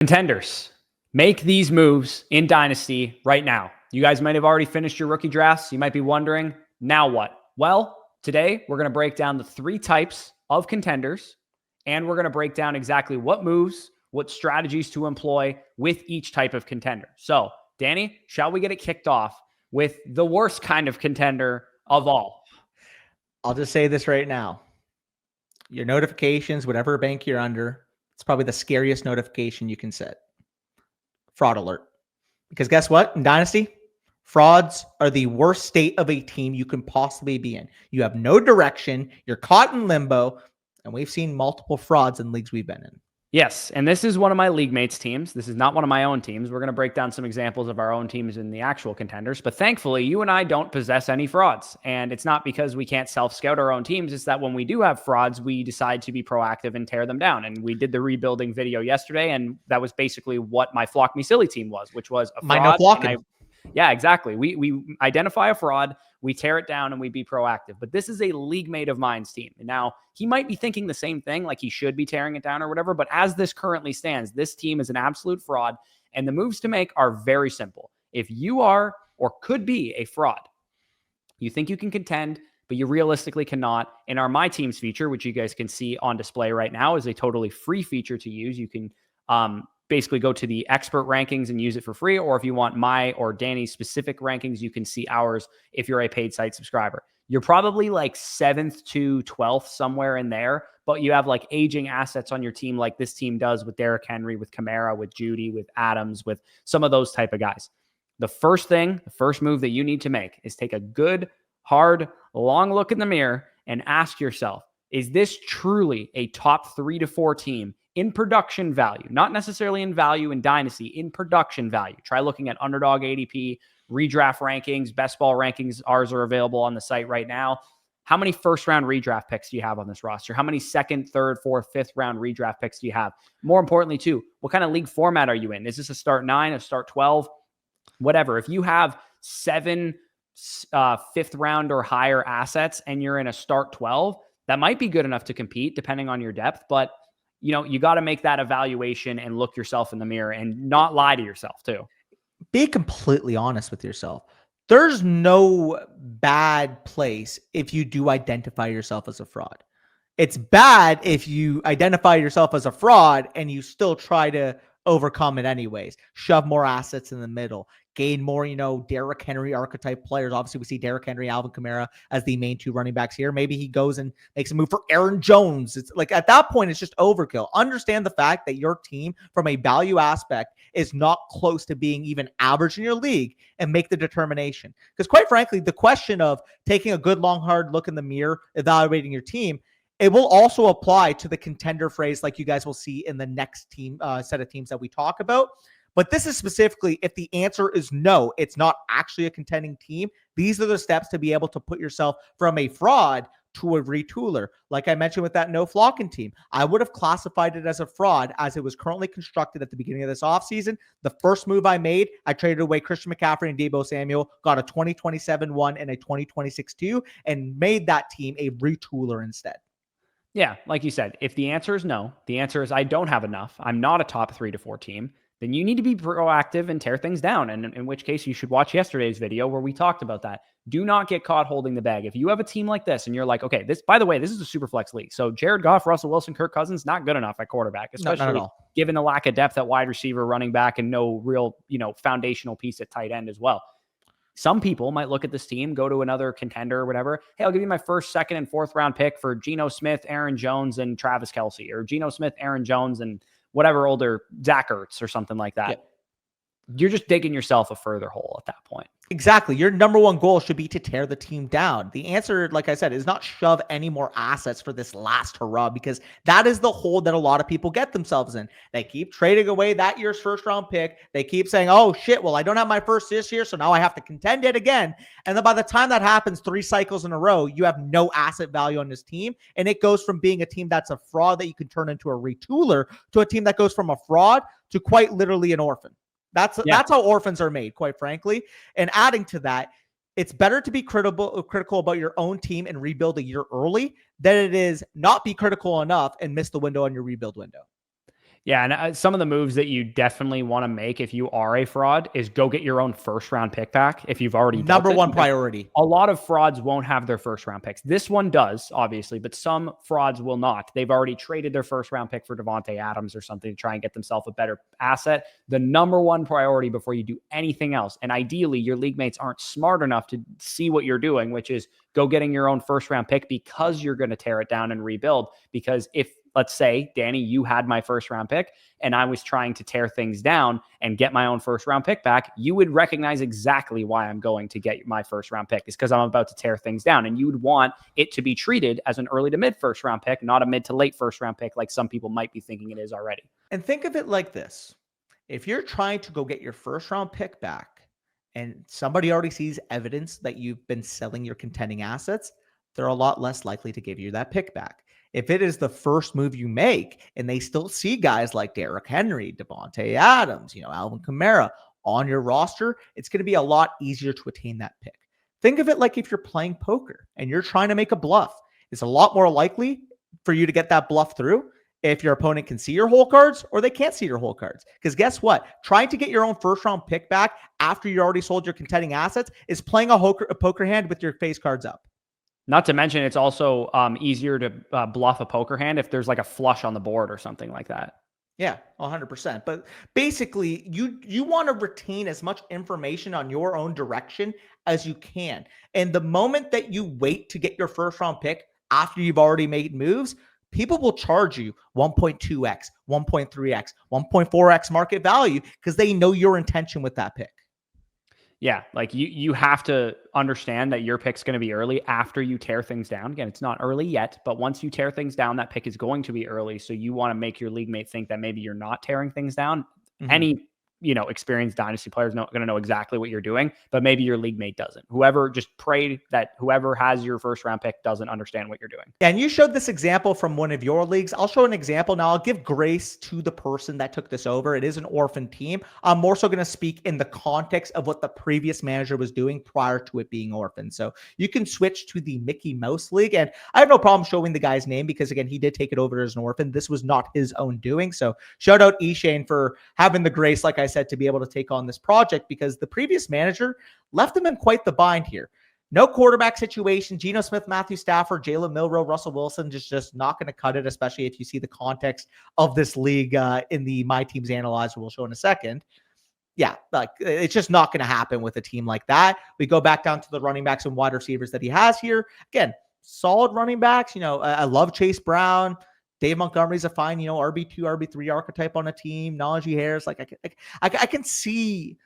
Contenders, make these moves in Dynasty right now. You guys might have already finished your rookie drafts. You might be wondering, now what? Well, today we're going to break down the 3 types of contenders, and we're going to break down exactly what moves, what strategies to employ with each type of contender. So, Danny, shall we get it kicked off with the worst kind of contender of all? I'll just say this right now. Your notifications, whatever bank you're under, it's probably the scariest notification you can set. Fraud alert. Because guess what? In Dynasty, frauds are the worst state of a team you can possibly be in. You have no direction. You're caught in limbo. And we've seen multiple frauds in leagues we've been in. Yes, and this is one of my league mates' teams. This is not one of my own teams. We're going to break down some examples of our own teams in the actual contenders. But thankfully, you and I don't possess any frauds. And it's not because we can't self-scout our own teams. It's that when we do have frauds, we decide to be proactive and tear them down. And we did the rebuilding video yesterday, and that was basically what my Flock Me Silly team was, which was a fraud. Yeah, exactly. We identify a fraud, we tear it down, and we be proactive. But this is a league mate of mine's team. And now he might be thinking the same thing, like he should be tearing it down or whatever. But as this currently stands, this team is an absolute fraud. And the moves to make are very simple. If you are or could be a fraud, you think you can contend, but you realistically cannot. And our My Teams feature, which you guys can see on display right now, is a totally free feature to use. You can basically go to the expert rankings and use it for free. Or if you want my or Danny's specific rankings, you can see ours if you're a paid site subscriber. You're probably like 7th to 12th, somewhere in there, but you have like aging assets on your team like this team does with Derrick Henry, with Kamara, with Judy, with Adams, with some of those type of guys. The first move that you need to make is take a good, hard, long look in the mirror and ask yourself, is this truly a top 3 to 4 team in production value, not necessarily in value in Dynasty, in production value? Try looking at Underdog ADP, redraft rankings, best ball rankings. Ours are available on the site right now. How many first round redraft picks do you have on this roster? How many second, third, fourth, fifth round redraft picks do you have? More importantly, too, what kind of league format are you in? Is this a start 9, a start 12, whatever? If you have 7 fifth round or higher assets and you're in a start 12, that might be good enough to compete depending on your depth. But you got to make that evaluation and look yourself in the mirror and not lie to yourself too. Be completely honest with yourself. There's no bad place if you do identify yourself as a fraud. It's bad if you identify yourself as a fraud and you still try to overcome it anyways. Shove more assets in the middle. Gain more, Derrick Henry archetype players. Obviously, we see Derrick Henry, Alvin Kamara as the main 2 running backs here. Maybe he goes and makes a move for Aaron Jones. It's like at that point, it's just overkill. Understand the fact that your team, from a value aspect, is not close to being even average in your league, and make the determination. Because quite frankly, the question of taking a good, long, hard look in the mirror, evaluating your team, it will also apply to the contender phrase like you guys will see in the next team set of teams that we talk about. But this is specifically if the answer is no, it's not actually a contending team. These are the steps to be able to put yourself from a fraud to a retooler. Like I mentioned with that no flocking team, I would have classified it as a fraud as it was currently constructed at the beginning of this offseason. The first move I made, I traded away Christian McCaffrey and Deebo Samuel, got a 2027 1 and a 2026 2, and made that team a retooler instead. Yeah, like you said, if the answer is no, the answer is I don't have enough, I'm not a top 3 to 4 team, then you need to be proactive and tear things down. And in which case you should watch yesterday's video where we talked about that. Do not get caught holding the bag. If you have a team like this and you're like, okay, by the way, this is a super flex league. So Jared Goff, Russell Wilson, Kirk Cousins, not good enough at quarterback, especially given the lack of depth at wide receiver, running back, and no real, foundational piece at tight end as well. Some people might look at this team, go to another contender or whatever. Hey, I'll give you my first, second, and fourth round pick for Geno Smith, Aaron Jones, and Travis Kelce, or Geno Smith, Aaron Jones, and whatever older Zach Ertz or something like that. Yeah. You're just digging yourself a further hole at that point. Exactly. Your number one goal should be to tear the team down. The answer, like I said, is not shove any more assets for this last hurrah, because that is the hole that a lot of people get themselves in. They keep trading away that year's first round pick. They keep saying, oh shit, well, I don't have my first this year, so now I have to contend it again. And then by the time that happens 3 cycles in a row, you have no asset value on this team. And it goes from being a team that's a fraud that you can turn into a retooler to a team that goes from a fraud to quite literally an orphan. That's how orphans are made, quite frankly. And adding to that, it's better to be critical about your own team and rebuild a year early than it is not be critical enough and miss the window on your rebuild window. Yeah, and some of the moves that you definitely want to make if you are a fraud is go get your own first round pick back if you've already built Number it. one priority. A lot of frauds won't have their first round picks. This one does, obviously, but some frauds will not. They've already traded their first round pick for Devontae Adams or something to try and get themselves a better asset. The number one priority before you do anything else, and ideally your league mates aren't smart enough to see what you're doing, which is go getting your own first round pick because you're going to tear it down and rebuild. Because if, let's say, Danny, you had my first round pick and I was trying to tear things down and get my own first round pick back, you would recognize exactly why I'm going to get my first round pick is because I'm about to tear things down. And you would want it to be treated as an early to mid first round pick, not a mid to late first round pick like some people might be thinking it is already. And think of it like this. If you're trying to go get your first round pick back and somebody already sees evidence that you've been selling your contending assets, they're a lot less likely to give you that pick back. If it is the first move you make and they still see guys like Derrick Henry, Devontae Adams, Alvin Kamara on your roster, it's going to be a lot easier to attain that pick. Think of it like if you're playing poker and you're trying to make a bluff. It's a lot more likely for you to get that bluff through if your opponent can see your whole cards or they can't see your whole cards. Because guess what? Trying to get your own first round pick back after you already sold your contending assets is playing a poker hand with your face cards up. Not to mention, it's also easier to bluff a poker hand if there's like a flush on the board or something like that. Yeah, 100%. But basically, you want to retain as much information on your own direction as you can. And the moment that you wait to get your first round pick after you've already made moves, people will charge you 1.2x, 1.3x, 1.4x market value because they know your intention with that pick. Yeah, like you have to understand that your pick's going to be early after you tear things down. Again, it's not early yet, but once you tear things down, that pick is going to be early. So you want to make your league mate think that maybe you're not tearing things down. Mm-hmm. Any experienced dynasty players going to know exactly what you're doing, but maybe your league mate doesn't. Just pray that whoever has your first round pick doesn't understand what you're doing. And you showed this example from one of your leagues. I'll show an example now. I'll give grace to the person that took this over. It is an orphan team. I'm more so going to speak in the context of what the previous manager was doing prior to it being orphan. So you can switch to the Mickey Mouse League, and I have no problem showing the guy's name because, again, he did take it over as an orphan. This was not his own doing. So shout out Eshane for having the grace, like I said, to be able to take on this project because the previous manager left him in quite the bind here. No quarterback situation. Geno Smith, Matthew Stafford, Jalen Milroe, Russell Wilson just not going to cut it, especially if you see the context of this league in the My Teams Analyzer we'll show in a second. Yeah, like it's just not going to happen with a team like that. We go back down to the running backs and wide receivers that he has here. Again, solid running backs. I love Chase Brown. Dave Montgomery's a fine, RB2, RB3 archetype on a team. Najee Harris, I can see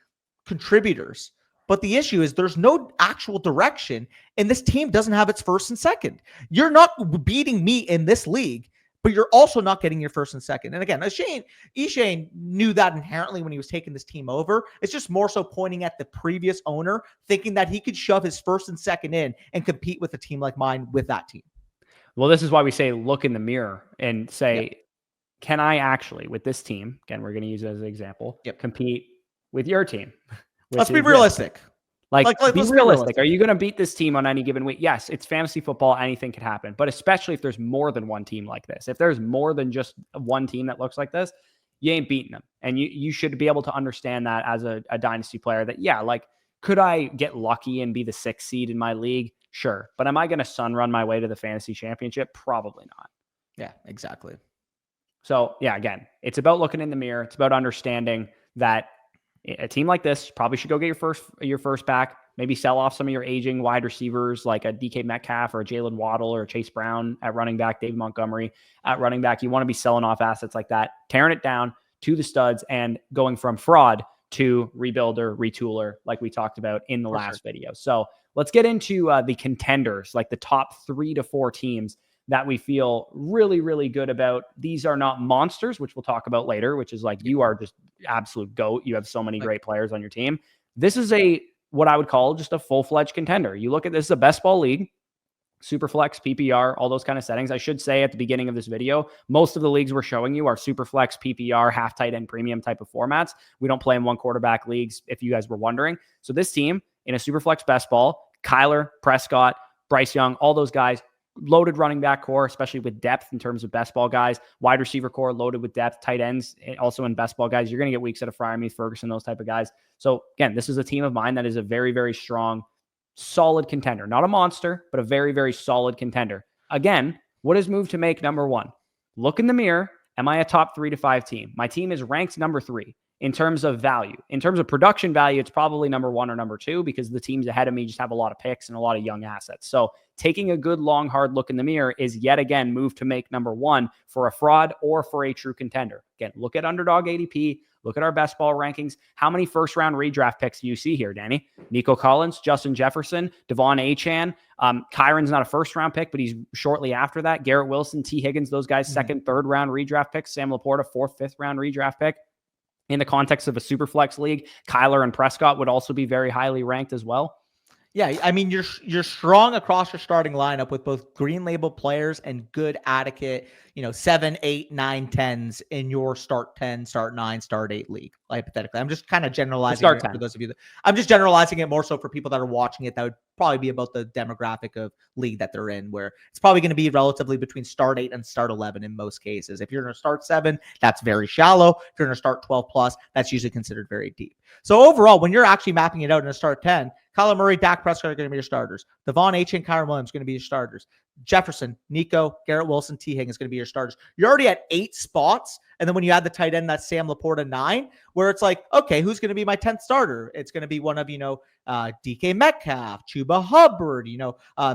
contributors, but the issue is there's no actual direction, and this team doesn't have its first and second. You're not beating me in this league, but you're also not getting your first and second. And again, Eshane knew that inherently when he was taking this team over. It's just more so pointing at the previous owner, thinking that he could shove his first and second in and compete with a team like mine with that team. Well, this is why we say look in the mirror and say, can I actually, with this team, again, we're going to use it as an example, compete with your team? Let's be realistic. Be realistic. Are you going to beat this team on any given week? Yes, it's fantasy football. Anything can happen. But especially if there's more than one team like this. If there's more than just one team that looks like this, you ain't beating them. And you should be able to understand that as a dynasty player that, could I get lucky and be the 6th seed in my league? Sure. But am I going to sun run my way to the fantasy championship? Probably not. Yeah, exactly. So again, it's about looking in the mirror. It's about understanding that a team like this probably should go get your first back, maybe sell off some of your aging wide receivers like a DK Metcalf or a Jalen Waddle or a Chase Brown at running back, David Montgomery at running back. You want to be selling off assets like that, tearing it down to the studs and going from fraud to rebuilder, retooler, like we talked about in the last video. So let's get into the contenders, like the top 3 to 4 teams that we feel really, really good about. These are not monsters, which we'll talk about later, which is like you are just absolute GOAT. You have so many great players on your team. This is what I would call just a full-fledged contender. You look at this is a best ball league, Superflex, PPR, all those kind of settings. I should say at the beginning of this video, most of the leagues we're showing you are Superflex, PPR, half tight end premium type of formats. We don't play in one quarterback leagues, if you guys were wondering. So this team in a Superflex best ball, Kyler, Prescott, Bryce Young, all those guys, loaded running back core, especially with depth in terms of best ball guys, wide receiver core loaded with depth, tight ends also in best ball guys. You're going to get weeks out of Freiermuth, Ferguson, those type of guys. So again, this is a team of mine that is a very, very strong, solid contender. Not a monster, but a very, very solid contender. Again, what is move to make number one? Look in the mirror. Am I a top 3 to 5 team? My team is ranked number 3 in terms of value. In terms of production value, it's probably number 1 or number 2 because the teams ahead of me just have a lot of picks and a lot of young assets. So taking a good, long, hard look in the mirror is yet again move to make number 1 for a fraud or for a true contender. Again, look at underdog ADP. Look at our best ball rankings. How many first-round redraft picks do you see here, Danny? Nico Collins, Justin Jefferson, Devon Achane. Kyron's not a first-round pick, but he's shortly after that. Garrett Wilson, T. Higgins, those guys, second, third-round redraft picks. Sam Laporta, fourth, fifth-round redraft pick. In the context of a super flex league, Kyler and Prescott would also be very highly ranked as well. Yeah, I mean, you're strong across your starting lineup with both green label players and good adequate, 7, 8, 9, 10s in your start 10, start 9, start 8 league, hypothetically. I'm just kind of generalizing it for those of you I'm just generalizing it more so for people that are watching it. That would probably be about the demographic of league that they're in, where it's probably going to be relatively between start 8 and start 11 in most cases. If you're going to start 7, that's very shallow. If you're going to start 12 plus, that's usually considered very deep. So overall, when you're actually mapping it out in a start 10, Kyler Murray, Dak Prescott are going to be your starters. Devon Achane and Kyron Williams are going to be your starters. Jefferson, Nico, Garrett Wilson, T. Higgins is going to be your starters. You're already at 8 spots. And then when you add the tight end, that's Sam Laporta 9, where it's like, okay, who's going to be my 10th starter? It's going to be one of, DK Metcalf, Chuba Hubbard,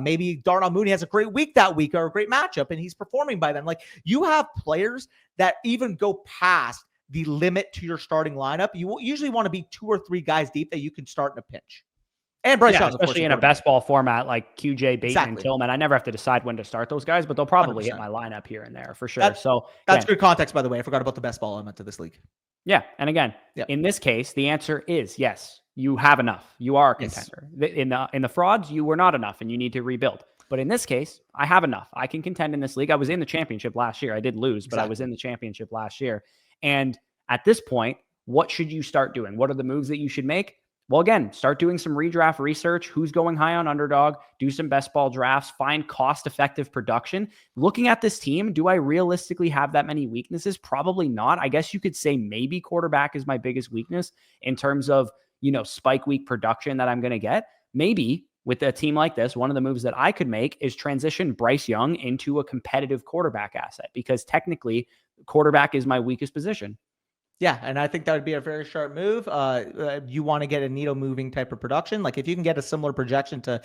maybe Darnell Mooney has a great week that week or a great matchup and he's performing by then. Like, you have players that even go past the limit to your starting lineup. You usually want to be 2 or 3 guys deep that you can start in a pinch. And Bryce Young, especially in a best ball format like QJ, Bateman, and Tillman. I never have to decide when to start those guys, but they'll probably 100%. Hit my lineup here and there for sure. That's good context, by the way. I forgot about the best ball element to this league. Yeah. And again, in this case, the answer is yes, you have enough. You are a contender. Yes. In the frauds, you were not enough and you need to rebuild. But in this case, I have enough. I can contend in this league. I was in the championship last year. I did lose, but I was in the championship last year. And at this point, what should you start doing? What are the moves that you should make? Well, again, start doing some redraft research. Who's going high on underdog? Do some best ball drafts. Find cost-effective production. Looking at this team, do I realistically have that many weaknesses? Probably not. I guess you could say maybe quarterback is my biggest weakness in terms of, spike week production that I'm going to get. Maybe with a team like this, one of the moves that I could make is transition Bryce Young into a competitive quarterback asset because technically quarterback is my weakest position. Yeah, and I think that would be a very sharp move. You want to get a needle moving type of production. Like if you can get a similar projection to,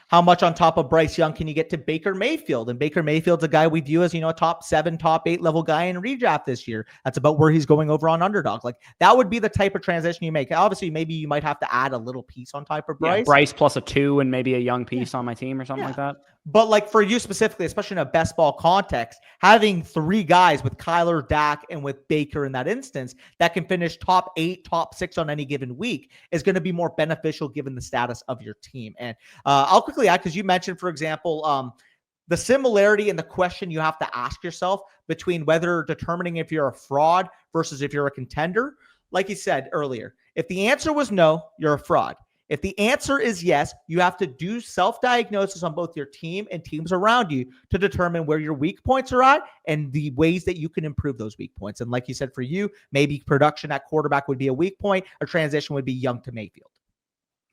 how much on top of Bryce Young can you get to Baker Mayfield? And Baker Mayfield's a guy we view as, a top 7, top 8 level guy in redraft this year. That's about where he's going over on underdog. Like that would be the type of transition you make. Obviously, maybe you might have to add a little piece on top of Bryce. Yeah, Bryce plus a 2 and maybe a young piece on my team or something like that. But like for you specifically, especially in a best ball context, having 3 guys with Kyler, Dak, and with Baker in that instance that can finish top 8, top 6 on any given week is going to be more beneficial given the status of your team. And I'll quickly add, because you mentioned, for example, the similarity in the question you have to ask yourself between whether determining if you're a fraud versus if you're a contender. Like you said earlier, if the answer was no, you're a fraud. If the answer is yes, you have to do self-diagnosis on both your team and teams around you to determine where your weak points are at and the ways that you can improve those weak points. And like you said, for you, maybe production at quarterback would be a weak point. A transition would be Young to Mayfield.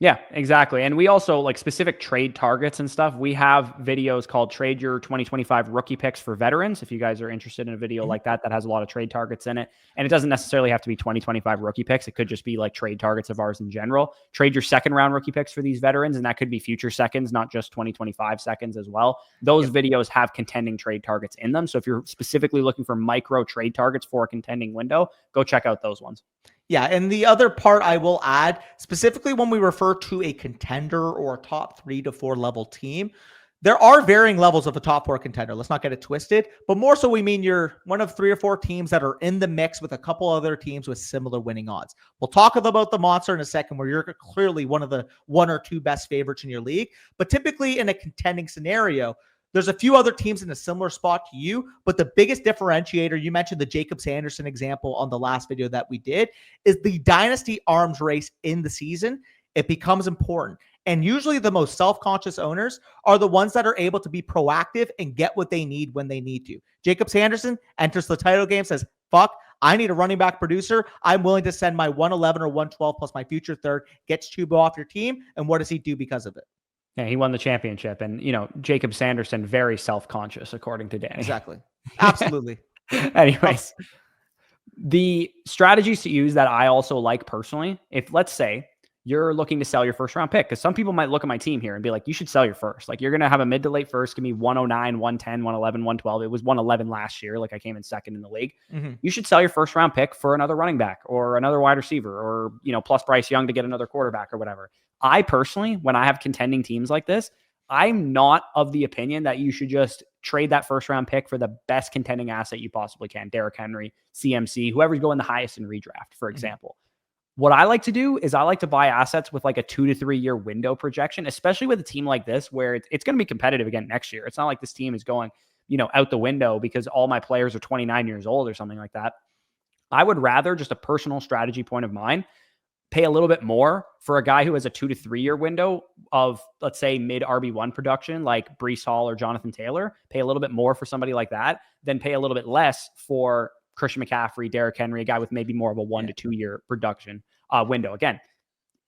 Yeah, exactly. And we also like specific trade targets and stuff. We have videos called Trade Your 2025 Rookie Picks for Veterans. If you guys are interested in a video like that has a lot of trade targets in it. And it doesn't necessarily have to be 2025 rookie picks. It could just be like trade targets of ours in general. Trade your second round rookie picks for these veterans. And that could be future seconds, not just 2025 seconds as well. Those videos have contending trade targets in them. So if you're specifically looking for micro trade targets for a contending window, go check out those ones. Yeah, and the other part I will add, specifically when we refer to a contender or a top 3 to 4 level team, there are varying levels of a top 4 contender. Let's not get it twisted, but more so we mean you're one of 3 or 4 teams that are in the mix with a couple other teams with similar winning odds. We'll talk about the monster in a second where you're clearly one of the 1 or 2 best favorites in your league, but typically in a contending scenario, there's a few other teams in a similar spot to you, but the biggest differentiator, you mentioned the Jacob Sanderson example on the last video that we did, is the Dynasty arms race in the season. It becomes important. And usually the most self-conscious owners are the ones that are able to be proactive and get what they need when they need to. Jacob Sanderson enters the title game, says, fuck, I need a running back producer. I'm willing to send my 111 or 112 plus my future third, gets Chuba off your team. And what does he do because of it? Yeah, he won the championship. And, Jacob Sanderson, very self-conscious, according to Danny. Exactly. Absolutely. Anyways, the strategies to use that I also like personally, if let's say you're looking to sell your first round pick, because some people might look at my team here and be like, you should sell your first. Like, you're going to have a mid to late first, give me 109, 110, 111, 112. It was 111 last year. Like, I came in second in the league. Mm-hmm. You should sell your first round pick for another running back or another wide receiver or, plus Bryce Young to get another quarterback or whatever. I personally, when I have contending teams like this, I'm not of the opinion that you should just trade that first round pick for the best contending asset you possibly can. Derrick Henry, CMC, whoever's going the highest in redraft, for example. Mm-hmm. What I like to do is I like to buy assets with like a 2 to 3 year window projection, especially with a team like this, where it's going to be competitive again next year. It's not like this team is going, out the window because all my players are 29 years old or something like that. I would rather, just a personal strategy point of mine, pay a little bit more for a guy who has a 2 to 3 year window of, let's say, mid RB1 production, like Breece Hall or Jonathan Taylor, pay a little bit more for somebody like that, than pay a little bit less for Christian McCaffrey, Derrick Henry, a guy with maybe more of a 1 to 2 year production window. Again,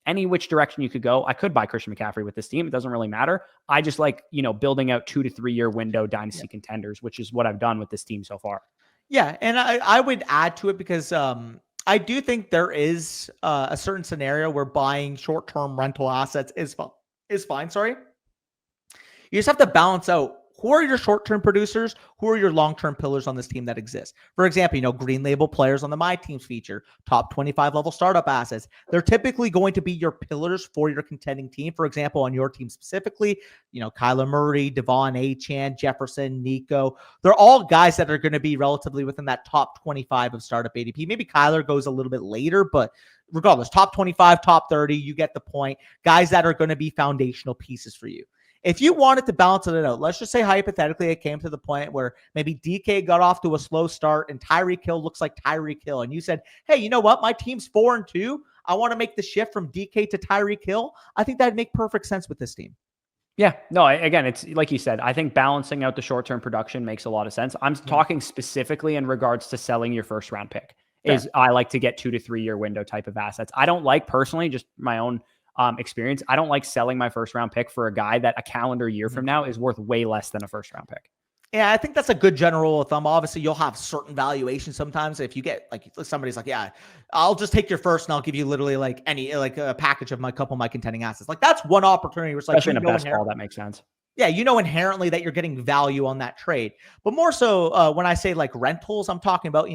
any which direction you could go, I could buy Christian McCaffrey with this team. It doesn't really matter. I just like, building out 2 to 3 year window dynasty contenders, which is what I've done with this team so far. Yeah. And I would add to it because, I do think there is a certain scenario where buying short-term rental assets is fine. Sorry. You just have to balance out who are your short-term producers, who are your long-term pillars on this team that exist. For example, green label players on the My Teams feature, top 25 level startup assets. They're typically going to be your pillars for your contending team. For example, on your team specifically, Kyler Murray, Devon Achane, Jefferson, Nico. They're all guys that are going to be relatively within that top 25 of startup ADP. Maybe Kyler goes a little bit later, but regardless, top 25, top 30, you get the point. Guys that are going to be foundational pieces for you. If you wanted to balance it out, let's just say hypothetically it came to the point where maybe DK got off to a slow start and Tyreek Hill looks like Tyreek Hill. And you said, hey, you know what? My team's 4-2. I want to make the shift from DK to Tyreek Hill. I think that'd make perfect sense with this team. Yeah, no, again, it's like you said, I think balancing out the short-term production makes a lot of sense. I'm talking specifically in regards to selling your first round pick. I like to get 2 to 3 year window type of assets. I don't like personally, just my own experience, I don't like selling my first round pick for a guy that a calendar year from now is worth way less than a first round pick. Yeah, I think that's a good general rule of thumb. Obviously, you'll have certain valuations sometimes. If you get somebody's like, yeah, I'll just take your first and I'll give you literally a package of couple of my contending assets. Like, that's one opportunity where it's especially in a best ball, that makes sense. Yeah, inherently that you're getting value on that trade. But more so when I say like rentals, I'm talking about,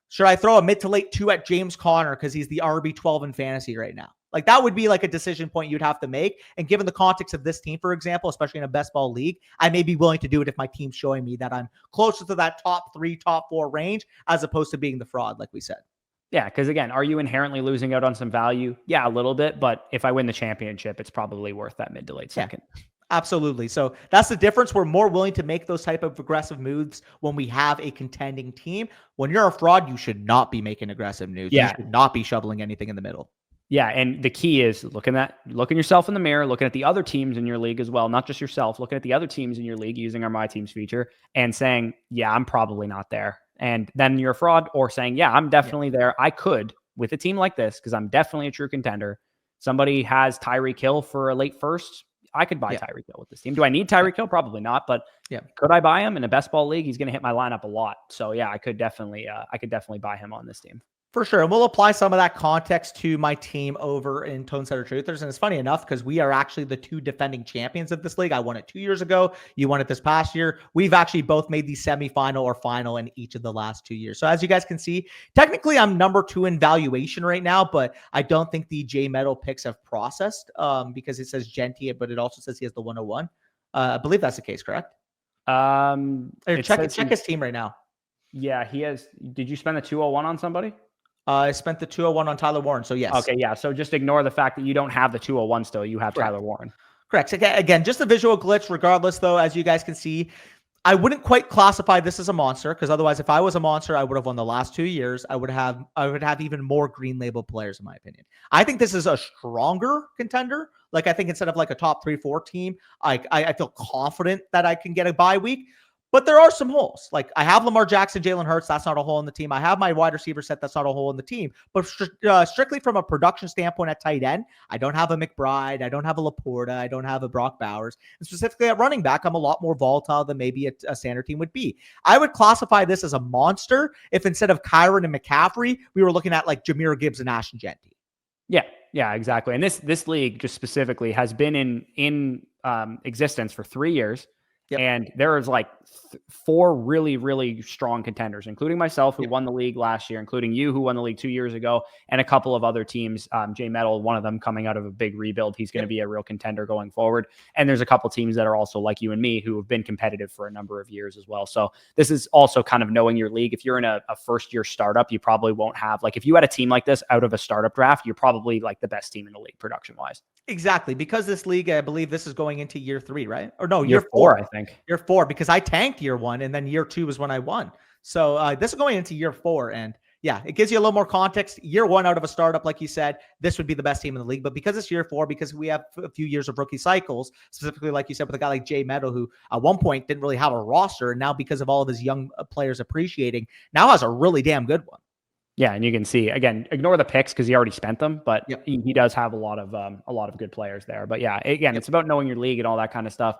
should I throw a mid to late 2 at James Conner because he's the RB12 in fantasy right now? Like, that would be like a decision point you'd have to make. And given the context of this team, for example, especially in a best ball league, I may be willing to do it if my team's showing me that I'm closer to that top 3, top 4 range, as opposed to being the fraud, like we said. Yeah, because again, are you inherently losing out on some value? Yeah, a little bit. But if I win the championship, it's probably worth that mid to late second. Yeah. Absolutely. So that's the difference. We're more willing to make those type of aggressive moves when we have a contending team. When you're a fraud, you should not be making aggressive moves. Yeah. You should not be shoveling anything in the middle. Yeah, and the key is looking yourself in the mirror, looking at the other teams in your league as well, not just yourself, looking at the other teams in your league using our My Teams feature and saying, yeah, I'm probably not there. And then you're a fraud, or saying, yeah, I'm definitely there. I could, with a team like this, because I'm definitely a true contender. Somebody has Tyreek Hill for a late first. I could buy Tyreek Hill with this team. Do I need Tyreek Hill? Probably not, but could I buy him in a best ball league? He's going to hit my lineup a lot. So yeah, I could definitely buy him on this team. For sure. And we'll apply some of that context to my team over in Tone Setter Truthers. And it's funny enough, because we are actually the 2 defending champions of this league. I won it 2 years ago. You won it this past year. We've actually both made the semifinal or final in each of the last 2 years. So as you guys can see, technically I'm number 2 in valuation right now, but I don't think the J Metal picks have processed because it says Genty, but it also says he has the 101. I believe that's the case, correct? Check his team right now. Yeah, he has. Did you spend the 201 on somebody? I spent the 201 on Tyler Warren, so yes. Okay, yeah. So just ignore the fact that you don't have the 201 still. You have Tyler Warren. Correct. Again, just a visual glitch. Regardless, though, as you guys can see, I wouldn't quite classify this as a monster, because otherwise, if I was a monster, I would have won the last 2 years. I would have even more green label players, in my opinion. I think this is a stronger contender. Like, I think instead of like a top 3-4 team, I feel confident that I can get a bye week. But there are some holes. Like, I have Lamar Jackson, Jalen Hurts. That's not a hole in the team. I have my wide receiver set. That's not a hole in the team. But strictly from a production standpoint at tight end, I don't have a McBride. I don't have a Laporta. I don't have a Brock Bowers. And specifically at running back, I'm a lot more volatile than maybe a standard team would be. I would classify this as a monster if instead of Kyron and McCaffrey, we were looking at like Jahmyr Gibbs and Ashton Genty. Yeah, exactly. And this league just specifically has been in existence for 3 years. Yep. And there is like 4 really, really strong contenders, including myself, who won the league last year, including you, who won the league 2 years ago, and a couple of other teams. Jay Metal, one of them coming out of a big rebuild. He's going to be a real contender going forward. And there's a couple teams that are also like you and me who have been competitive for a number of years as well. So this is also kind of knowing your league. If you're in a first-year startup, you probably won't have, like, if you had a team like this out of a startup draft, you're probably like the best team in the league production-wise. Exactly. Because this league, I believe this is going into year 3, right? Or no, year 4, I think. Year 4, because I tanked year 1 and then year 2 was when I won. So this is going into year 4. And yeah, it gives you a little more context. Year 1 out of a startup, like you said, this would be the best team in the league. But because it's year 4, because we have a few years of rookie cycles, specifically, like you said, with a guy like Jay Meadow, who at one point didn't really have a roster. And now because of all of his young players appreciating, now has a really damn good one. Yeah, and you can see, again, ignore the picks because he already spent them, but he does have a lot of good players there. But yeah, again, it's about knowing your league and all that kind of stuff.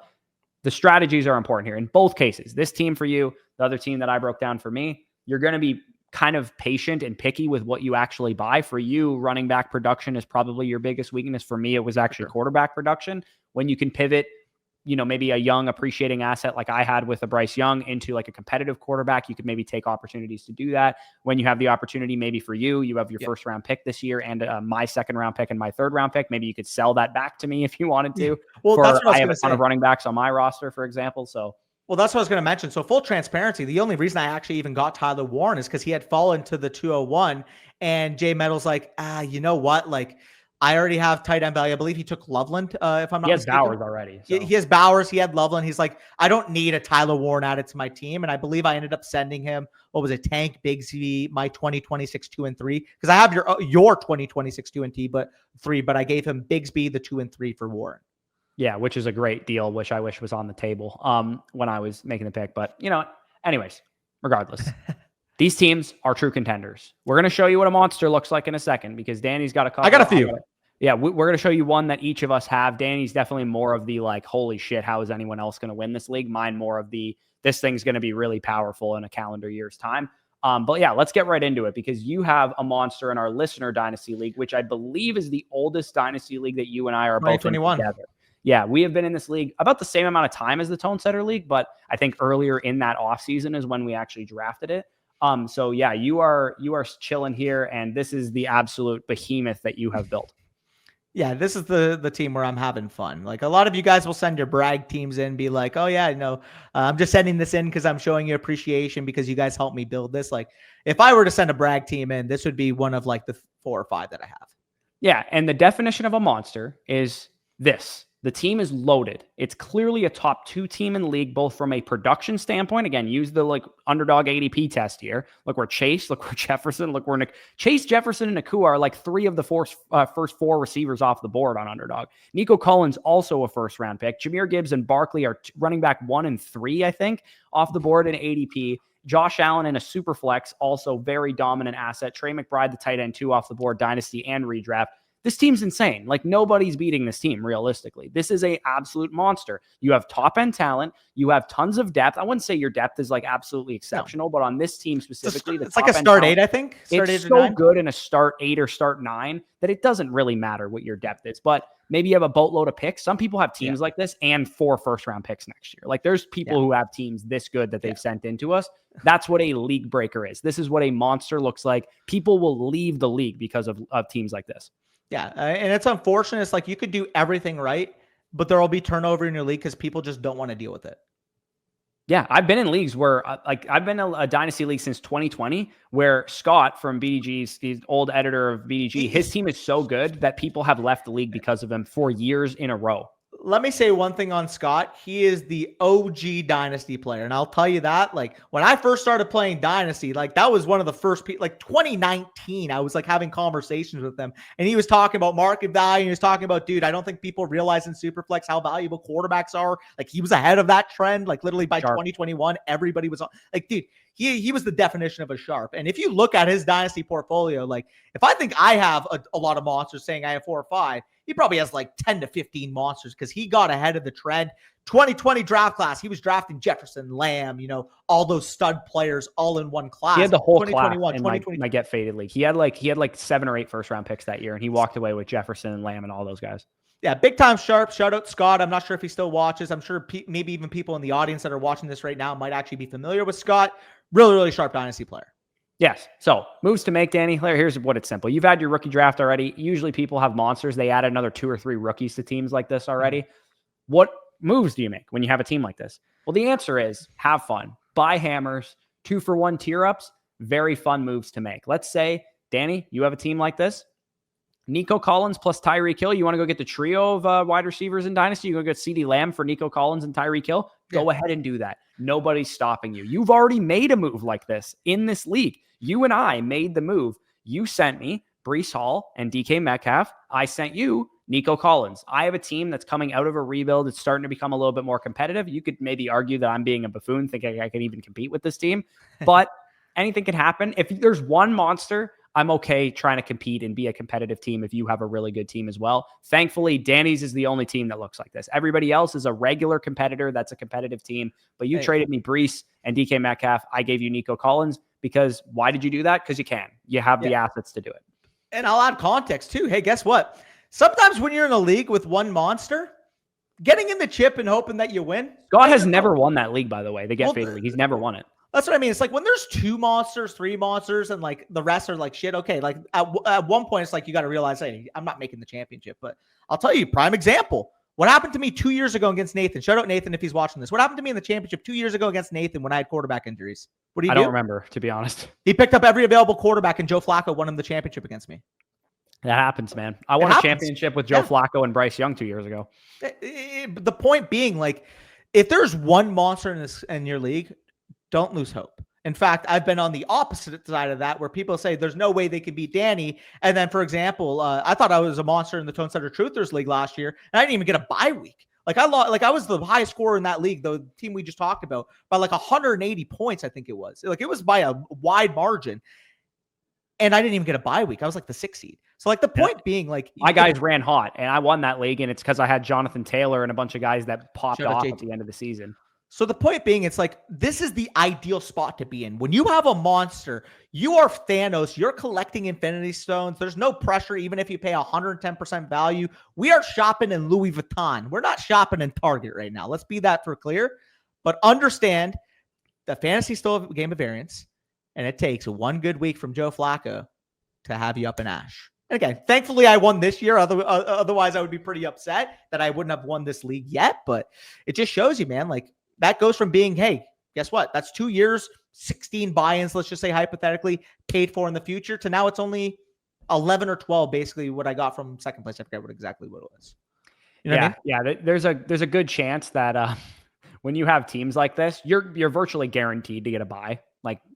The strategies are important here in both cases. This team for you, the other team that I broke down for me, you're going to be kind of patient and picky with what you actually buy. For you, running back production is probably your biggest weakness. For me, it was actually quarterback production. When you can pivot, maybe a young appreciating asset like I had with a Bryce Young into like a competitive quarterback, you could maybe take opportunities to do that. When you have the opportunity, maybe for you have your first round pick this year and my second round pick and my third round pick. Maybe you could sell that back to me if you wanted to. Well, that's what I have a ton of running backs on my roster, for example. So, well, that's what I was going to mention. So full transparency, the only reason I actually even got Tyler Warren is because he had fallen to the 201 and Jay Metal's like, you know what? Like, I already have tight end value. I believe he took Loveland, if I'm not mistaken. He has Bowers already. So. He has Bowers. He had Loveland. He's like, I don't need a Tyler Warren added to my team. And I believe I ended up sending him, Tank, Bigsby, my 2026 2 and 3. Because I have your 2026 2 and 3, but I gave him Bigsby, the 2 and 3 for Warren. Yeah, which is a great deal, which I wish was on the table when I was making the pick. But, anyways, regardless. These teams are true contenders. We're going to show you what a monster looks like in a second because Danny's got a couple. I got a few. Yeah, we're going to show you one that each of us have. Danny's definitely more of the like, holy shit, how is anyone else going to win this league? Mine more of the, this thing's going to be really powerful in a calendar year's time. But yeah, let's get right into it because you have a monster in our listener dynasty league, which I believe is the oldest dynasty league that you and I are both in together. Yeah, we have been in this league about the same amount of time as the Tone Setter League, but I think earlier in that offseason is when we actually drafted it. So yeah, you are chilling here, and this is the absolute behemoth that you have built. Yeah, this is the team where I'm having fun. Like a lot of you guys will send your brag teams in, be like, oh yeah, I'm just sending this in because I'm showing you appreciation because you guys helped me build this. Like if I were to send a brag team in, this would be one of like the 4 or 5 that I have. Yeah, and the definition of a monster is this. The team is loaded. It's clearly a top 2 team in the league, both from a production standpoint. Again, use the like underdog ADP test here. Look where Chase, look where Jefferson, look where Chase, Jefferson, and Nakua are like 3 of the first 4 receivers off the board on underdog. Nico Collins, also a first round pick. Jahmyr Gibbs and Barkley are running back 1 and 3, I think, off the board in ADP. Josh Allen in a super flex, also very dominant asset. Trey McBride, the tight end 2 off the board, dynasty and redraft. This team's insane. Like nobody's beating this team realistically. This is a absolute monster. You have top end talent. You have tons of depth. I wouldn't say your depth is like absolutely exceptional, but on this team specifically, it's like a start 8, I think. It's so good in a start 8 or start 9 that it doesn't really matter what your depth is. But maybe you have a boatload of picks. Some people have teams like this and 4 first round picks next year. Like there's people who have teams this good that they've sent into us. That's what a league breaker is. This is what a monster looks like. People will leave the league because of teams like this. Yeah, and it's unfortunate. It's like you could do everything right, but there will be turnover in your league because people just don't want to deal with it. Yeah, I've been in leagues where, I've been in a dynasty league since 2020, where Scott from BDG's, the old editor of BDG, his team is so good that people have left the league because of him for years in a row. let me say one thing on Scott. He is the OG Dynasty player. And I'll tell you that, like, when I first started playing Dynasty, like, that was one of the first people, like, 2019, I was, like, having conversations with him. And he was talking about market value. He was talking about, dude, I don't think people realize in Superflex how valuable quarterbacks are. Like, he was ahead of that trend. Like, literally by 2021, everybody was on. Like, dude, he was the definition of a sharp. And if you look at his Dynasty portfolio, like, if I think I have a lot of monsters saying I have 4 or 5, he probably has like 10 to 15 monsters because he got ahead of the trend. 2020 draft class, he was drafting Jefferson, Lamb, all those stud players all in one class. He had the whole class in my Get Faded league. He had like 7 or 8 first-round picks that year, and he walked away with Jefferson and Lamb and all those guys. Yeah, big time sharp. Shout out Scott. I'm not sure if he still watches. I'm sure maybe even people in the audience that are watching this right now might actually be familiar with Scott. Really, really sharp Dynasty player. Yes. So moves to make, Danny. Here's what it's simple. You've had your rookie draft already. Usually people have monsters. They add another 2 or 3 rookies to teams like this already. What moves do you make when you have a team like this? Well, the answer is have fun. Buy hammers, 2-for-1 tier ups. Very fun moves to make. Let's say, Danny, you have a team like this. Nico Collins plus Tyreek Hill. You want to go get the trio of wide receivers in Dynasty? You go get CeeDee Lamb for Nico Collins and Tyreek Hill? Go ahead and do that. Nobody's stopping you. You've already made a move like this in this league. You and I made the move. You sent me Breece Hall and DK Metcalf. I sent you Nico Collins. I have a team that's coming out of a rebuild. It's starting to become a little bit more competitive. You could maybe argue that I'm being a buffoon, thinking I can even compete with this team. But anything can happen. If there's one monster, I'm okay trying to compete and be a competitive team if you have a really good team as well. Thankfully, Danny's is the only team that looks like this. Everybody else is a regular competitor that's a competitive team. But you traded me Breece and DK Metcalf. I gave you Nico Collins because why did you do that? Because you can. You have the assets to do it. And I'll add context too. Hey, guess what? Sometimes when you're in a league with one monster, getting in the chip and hoping that you win. Scott has never won that league, by the way. The Get Faded League. He's never won it. That's what I mean. It's like when there's 2 monsters, 3 monsters, and like the rest are like shit. Okay, like at one point, it's like you got to realize, hey, I'm not making the championship. But I'll tell you, prime example. What happened to me 2 years ago against Nathan? Shout out Nathan if he's watching this. What happened to me in the championship 2 years ago against Nathan when I had quarterback injuries? What do you do? I don't remember, to be honest. He picked up every available quarterback, and Joe Flacco won him the championship against me. That happens, man. I won a championship with Joe Flacco and Bryce Young 2 years ago. The point being, like, if there's one monster in your league, don't lose hope. In fact, I've been on the opposite side of that where people say there's no way they can beat Danny. And then, for example, I thought I was a monster in the Contender Truthers League last year, and I didn't even get a bye week. Like I was the highest scorer in that league, the team we just talked about, by like 180 points, I think it was. Like it was by a wide margin. And I didn't even get a bye week. I was like the 6th seed. So like the point being, like my guys ran hot and I won that league, and it's because I had Jonathan Taylor and a bunch of guys that popped off at the end of the season. So the point being, it's like, this is the ideal spot to be in. When you have a monster, you are Thanos, you're collecting Infinity Stones. There's no pressure, even if you pay 110% value. We are shopping in Louis Vuitton. We're not shopping in Target right now. Let's be that for clear. But understand that fantasy is still a game of variance, and it takes one good week from Joe Flacco to have you up in ash. And again, thankfully, I won this year. Otherwise, I would be pretty upset that I wouldn't have won this league yet. But it just shows you, man, like, that goes from being, hey, guess what? That's 2 years, 16 buy-ins, let's just say hypothetically, paid for in the future, to now it's only 11 or 12, basically, what I got from second place. I forget exactly what it was. You know what I mean? Yeah. There's a good chance that when you have teams like this, you're virtually guaranteed to get a bye.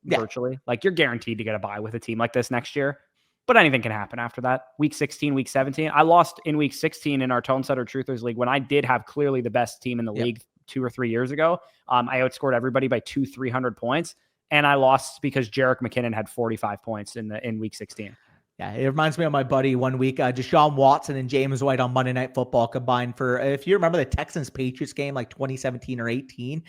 Virtually. Like you're guaranteed to get a bye with a team like this next year. But anything can happen after that. Week 16, week 17. I lost in week 16 in our Tone Setter Truthers League when I did have clearly the best team in the league 2 or 3 years ago. I outscored everybody by 200-300 points, and I lost because Jerick McKinnon had 45 points in week 16. Yeah, it reminds me of my buddy one week, Deshaun Watson and James White on Monday Night Football combined for, if you remember the Texans-Patriots game, like 2017 or 18,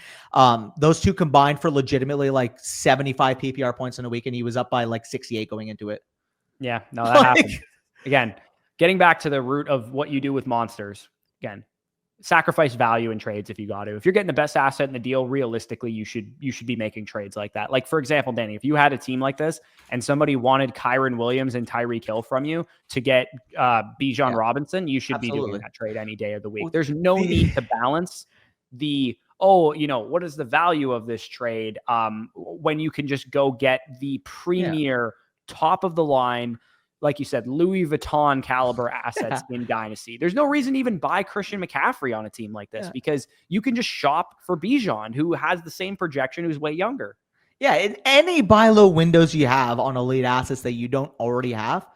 those two combined for legitimately like 75 PPR points in a week, and he was up by like 68 going into it. Yeah, no, that happened. Again, getting back to the root of what you do with monsters, again, sacrifice value in trades if you got to. If you're getting the best asset in the deal, realistically, you should be making trades like that. Like, for example, Danny, if you had a team like this and somebody wanted Kyron Williams and Tyreek Hill from you to get Bijan Robinson, you should be doing that trade any day of the week. There's no need to balance what is the value of this trade when you can just go get the premier top of the line, like you said, Louis Vuitton caliber assets Yeah. in Dynasty. There's no reason to even buy Christian McCaffrey on a team like this because you can just shop for Bijan, who has the same projection, who's way younger. Yeah, in any buy low windows you have on elite assets that you don't already have,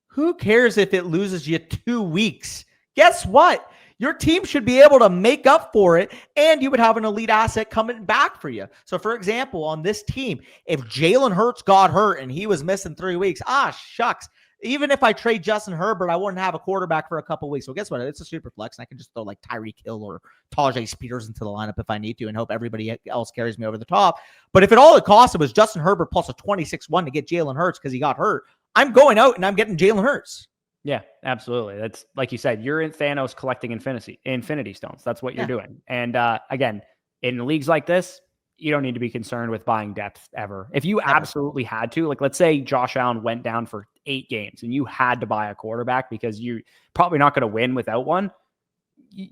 who cares if it loses you 2 weeks? Guess what? Your team should be able to make up for it, and you would have an elite asset coming back for you. So, for example, on this team, if Jalen Hurts got hurt and he was missing 3 weeks, shucks. Even if I trade Justin Herbert, I wouldn't have a quarterback for a couple weeks. Well, guess what? It's a super flex, and I can just throw like Tyreek Hill or Tajay Spears into the lineup if I need to and hope everybody else carries me over the top. But if all it costed was Justin Herbert plus a 26-1 to get Jalen Hurts because he got hurt, I'm going out and I'm getting Jalen Hurts. Yeah, absolutely. That's like you said, you're in Thanos collecting infinity stones. That's what you're doing. And again, in leagues like this, you don't need to be concerned with buying depth ever. If you absolutely had to, like let's say Josh Allen went down for 8 games and you had to buy a quarterback because you're probably not going to win without one,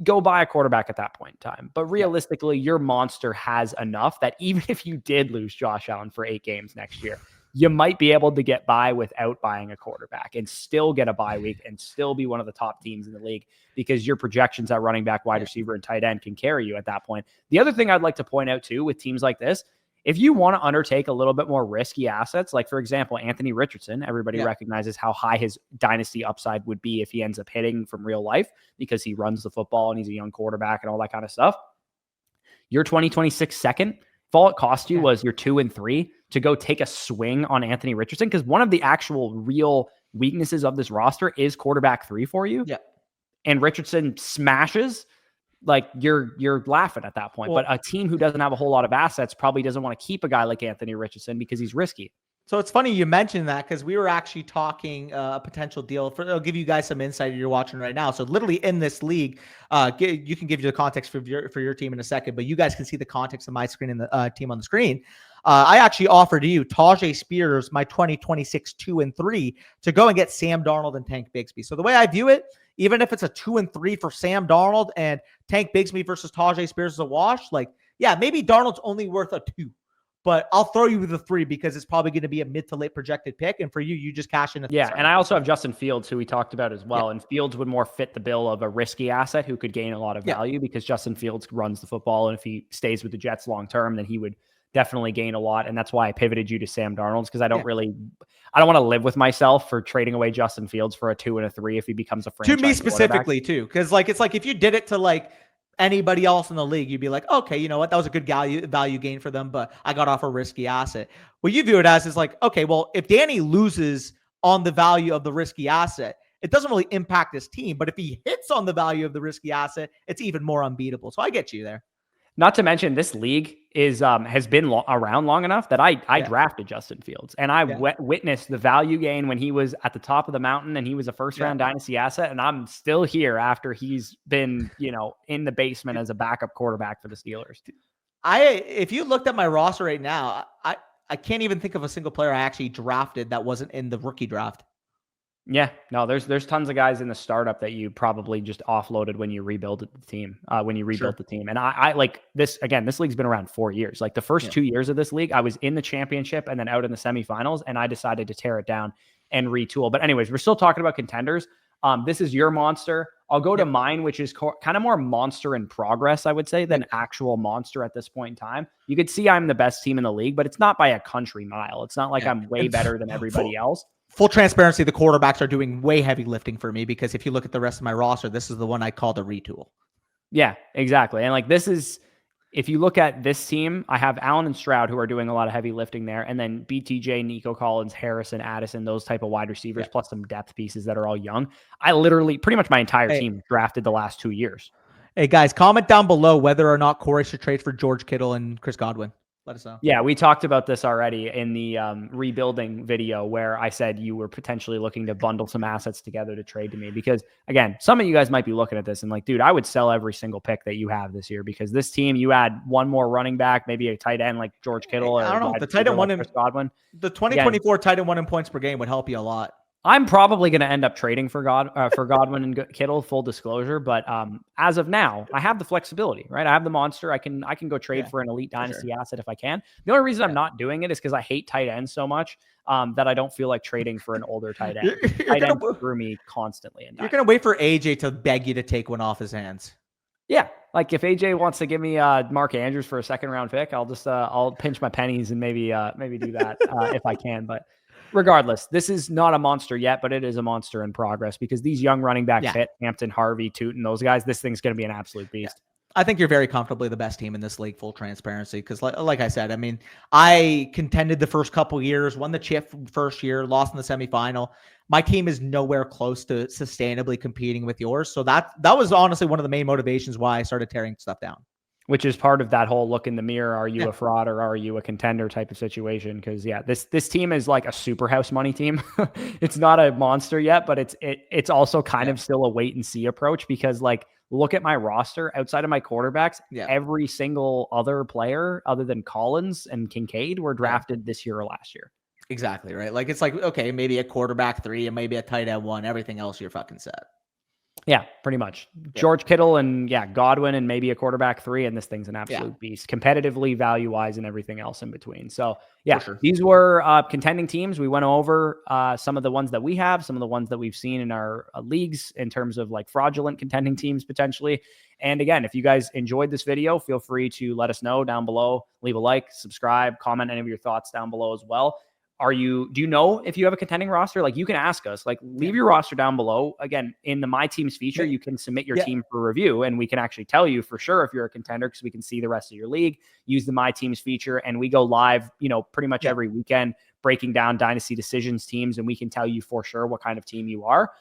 go buy a quarterback at that point in time. But realistically, your monster has enough that even if you did lose Josh Allen for 8 games next year, you might be able to get by without buying a quarterback and still get a bye week and still be one of the top teams in the league because your projections at running back, wide receiver, and tight end can carry you at that point. The other thing I'd like to point out too with teams like this, if you want to undertake a little bit more risky assets, like for example, Anthony Richardson, everybody recognizes how high his dynasty upside would be if he ends up hitting from real life because he runs the football and he's a young quarterback and all that kind of stuff. Your 2026 second, if all it cost you was your 2 and 3 to go take a swing on Anthony Richardson, because one of the actual real weaknesses of this roster is quarterback 3 for you. Yeah. And Richardson smashes, like you're laughing at that point. Well, but a team who doesn't have a whole lot of assets probably doesn't want to keep a guy like Anthony Richardson because he's risky. So it's funny you mentioned that because we were actually talking a potential deal. I'll give you guys some insight you're watching right now. So literally in this league, you can give you the context for your team in a second, but you guys can see the context of my screen and the team on the screen. I actually offered you Tajay Spears, my 2026 2 and 3, to go and get Sam Darnold and Tank Bigsby. So the way I view it, even if it's a 2 and 3 for Sam Darnold and Tank Bigsby versus Tajay Spears is a wash, like, yeah, maybe Darnold's only worth a 2. But I'll throw you the 3 because it's probably going to be a mid to late projected pick. And for you, you just cash in. And I also have Justin Fields, who we talked about as well. And Fields would more fit the bill of a risky asset who could gain a lot of value because Justin Fields runs the football. And if he stays with the Jets long term, then he would definitely gain a lot. And that's why I pivoted you to Sam Darnold, because I don't want to live with myself for trading away Justin Fields for a 2 and a 3 if he becomes a franchise. To me specifically too, because like it's like if you did it to like anybody else in the league, you'd be like, okay, you know what? That was a good value gain for them, but I got off a risky asset. What you view it as is like, okay, well, if Danny loses on the value of the risky asset, it doesn't really impact his team. But if he hits on the value of the risky asset, it's even more unbeatable. So I get you there. Not to mention, this league is has been around long enough that I drafted Justin Fields, and I witnessed the value gain when he was at the top of the mountain and he was a first-round dynasty asset, and I'm still here after he's been, in the basement as a backup quarterback for the Steelers. If you looked at my roster right now, I can't even think of a single player I actually drafted that wasn't in the rookie draft. Yeah, no, there's tons of guys in the startup that you probably just offloaded when you rebuilt the team, the team. And I like this, again, this league's been around 4 years. Like the first 2 years of this league, I was in the championship and then out in the semifinals, and I decided to tear it down and retool. But anyways, we're still talking about contenders. This is your monster. I'll go to mine, which is kind of more monster in progress, I would say, than actual monster at this point in time. You could see I'm the best team in the league, but it's not by a country mile. It's not like I'm way better than everybody else. Full transparency, the quarterbacks are doing way heavy lifting for me because if you look at the rest of my roster, this is the one I call the retool. Yeah, exactly. And like this is, if you look at this team, I have Allen and Stroud who are doing a lot of heavy lifting there. And then BTJ, Nico Collins, Harrison, Addison, those type of wide receivers, plus some depth pieces that are all young. I literally, pretty much my entire team drafted the last 2 years. Hey guys, comment down below whether or not Corey should trade for George Kittle and Chris Godwin. Let us know. Yeah, we talked about this already in the rebuilding video where I said you were potentially looking to bundle some assets together to trade to me because, again, some of you guys might be looking at this and like, dude, I would sell every single pick that you have this year because this team, you add one more running back, maybe a tight end like George Kittle. I don't know. The tight end Chris Godwin. The 2024 tight end 1 in points per game would help you a lot. I'm probably going to end up trading for Godwin and Kittle, full disclosure. But as of now, I have the flexibility, right? I have the monster. I can go trade for an elite dynasty asset if I can. The only reason I'm not doing it is because I hate tight ends so much that I don't feel like trading for an older tight end. Tight end screw me constantly. You're going to wait for AJ to beg you to take one off his hands. Yeah. Like if AJ wants to give me Mark Andrews for a second round pick, I'll just I'll pinch my pennies and maybe do that if I can. But regardless, this is not a monster yet, but it is a monster in progress because these young running backs, Hampton, Harvey, Tootin, those guys, this thing's going to be an absolute beast. I think you're very comfortably the best team in this league, full transparency. Because like I said, I mean, I contended the first couple years, won the chip first year, lost in the semifinal. My team is nowhere close to sustainably competing with yours. So that was honestly one of the main motivations why I started tearing stuff down. Which is part of that whole look in the mirror. Are you a fraud or are you a contender type of situation? Because this team is like a super house money team. It's not a monster yet, but it's also kind of still a wait and see approach because like, look at my roster outside of my quarterbacks. Every single other player other than Collins and Kincaid were drafted this year or last year. Exactly. Right. Like, it's like, okay, maybe a quarterback 3 and maybe a tight end 1, everything else you're fucking set. Yeah, pretty much. George Kittle and Godwin and maybe a quarterback 3. And this thing's an absolute beast competitively, value wise, and everything else in between. So these were contending teams. We went over some of the ones that we have, some of the ones that we've seen in our leagues in terms of like fraudulent contending teams potentially. And again, if you guys enjoyed this video, feel free to let us know down below, leave a like, subscribe, comment any of your thoughts down below as well. Do you know if you have a contending roster? Like you can ask us, like leave your roster down below. Again, in the My Teams feature, you can submit your team for review and we can actually tell you for sure if you're a contender because we can see the rest of your league. Use the My Teams feature and we go live, pretty much every weekend breaking down dynasty decisions teams and we can tell you for sure what kind of team you are.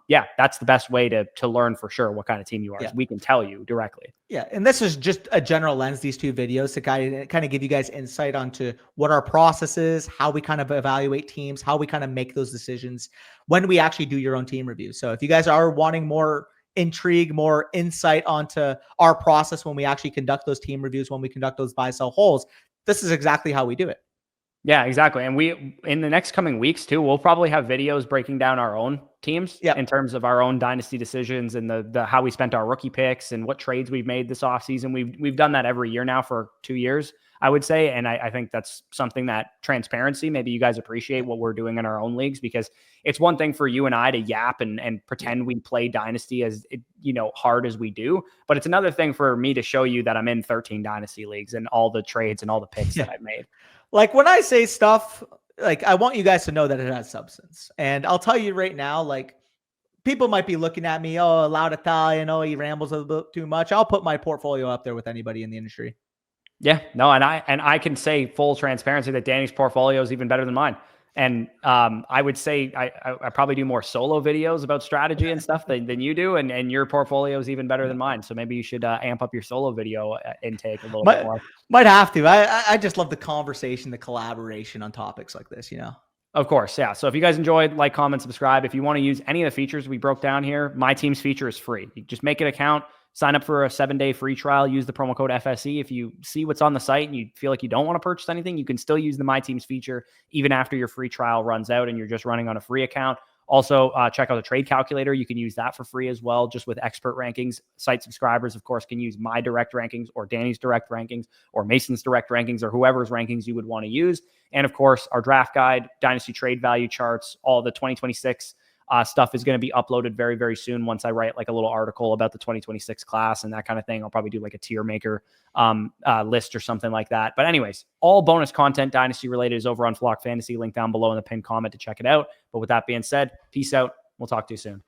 That's the best way to learn for sure what kind of team you are. We can tell you directly. And this is just a general lens, these 2 videos to kind of give you guys insight onto what our process is, how we kind of evaluate teams, how we kind of make those decisions when we actually do your own team review. So if you guys are wanting more intrigue, more insight onto our process when we actually conduct those team reviews, when we conduct those buy, sell, holds, this is exactly how we do it. Yeah, exactly. And we, in the next coming weeks too, we'll probably have videos breaking down our own teams in terms of our own dynasty decisions and the how we spent our rookie picks and what trades we've made this offseason. We've done that every year now for 2 years, I would say. And I think that's something that transparency, maybe you guys appreciate what we're doing in our own leagues, because it's one thing for you and I to yap and pretend we play dynasty as hard as we do. But it's another thing for me to show you that I'm in 13 dynasty leagues and all the trades and all the picks that I've made. Like when I say stuff, like I want you guys to know that it has substance. And I'll tell you right now, like people might be looking at me, oh, loud Italian, oh, he rambles a little too much. I'll put my portfolio up there with anybody in the industry. Yeah, no, and I can say full transparency that Danny's portfolio is even better than mine. And I would say I probably do more solo videos about strategy and stuff than you do. And your portfolio is even better than mine. So maybe you should amp up your solo video intake a little bit more. Might have to. I just love the conversation, the collaboration on topics like this, Of course, yeah. So if you guys enjoyed, like, comment, subscribe. If you want to use any of the features we broke down here, My Team's feature is free. You just make an account, sign up for a 7-day free trial, use the promo code FSE. If you see what's on the site and you feel like you don't want to purchase anything, you can still use the My Team's feature even after your free trial runs out and you're just running on a free account. Also, check out the trade calculator. You can use that for free as well, just with expert rankings. Site subscribers, of course, can use my direct rankings or Danny's direct rankings or Mason's direct rankings or whoever's rankings you would want to use. And of course, our draft guide, dynasty trade value charts, all the 2026 stuff is going to be uploaded very, very soon. Once I write like a little article about the 2026 class and that kind of thing, I'll probably do like a tier maker list or something like that. But anyways, all bonus content dynasty related is over on Flock Fantasy. Link down below in the pinned comment to check it out. But with that being said, peace out. We'll talk to you soon.